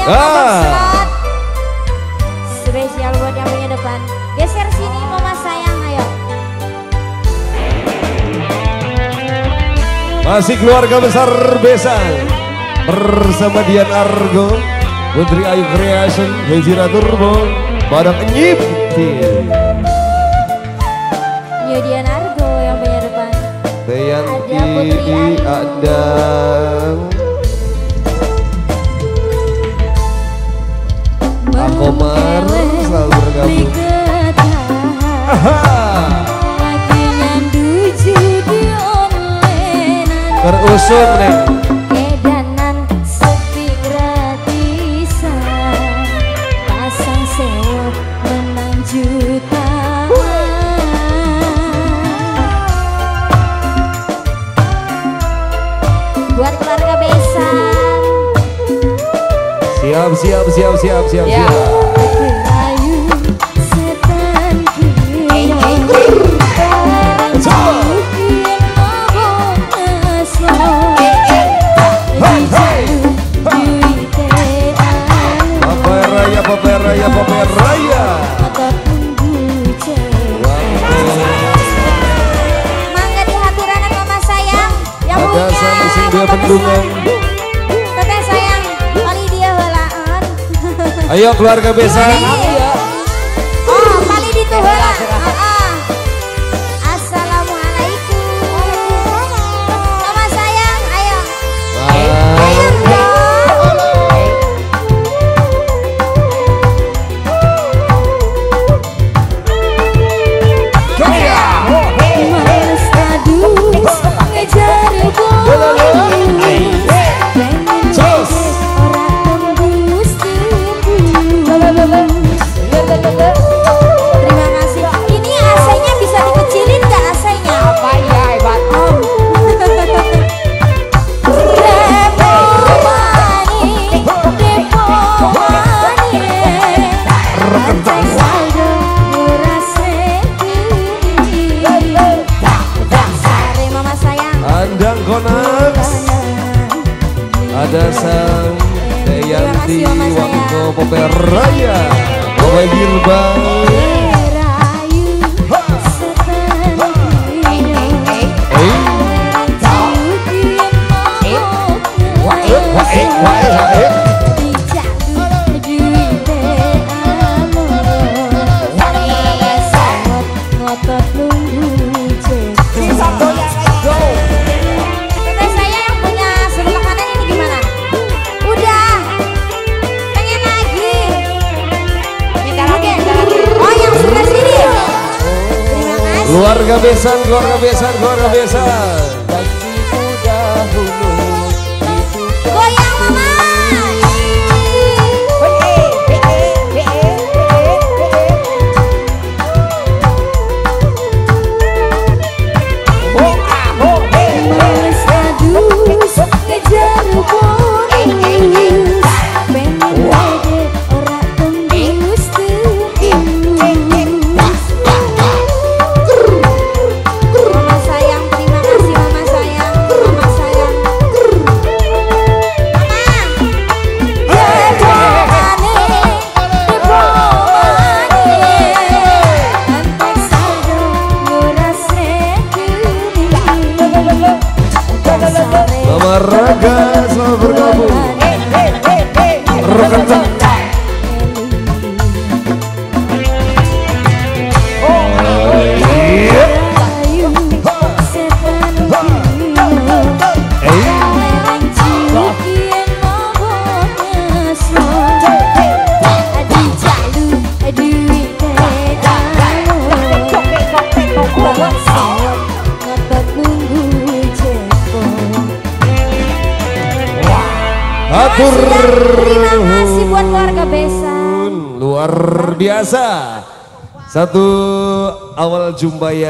slot spesial buat yang punya depan. Geser sini mama sayang, ayo. Masih keluarga besar Besan bersama Dian Argo, Putri Ayu Creation, Hejira Turbo, Badak Nyipti. Yo Dian Argo yang punya depan. Teyanti ada Akomar selalu bergabung. Terusun nih. Edanan sepi gratisan, pasang sewa menang jutaan. Buat keluarga Besan. Siap. Ya. Paperaya. Mangga di haturan mama sayang yang ada punya sing dua bendungan. teteh sayang kali dia helaan. Ayo keluarga Besan. Oh kali di tuh heula. Assalamualaikum mama sayang, ayo. Terima kasih. Ini AC-nya bisa dikecilin nggak AC-nya? Apa ya hebat om? Depo mani, antai saldo murah sare mama sayang. Andang Konaks. Ada sang Teyanti Wangko Poperaya, Bapak Birbang. Keluarga Besan. Goyang mama. Mama Raga selalu bergabung. Rokan. Terima kasih buat keluarga Besan. Luar biasa. Satu awal jumpa ya.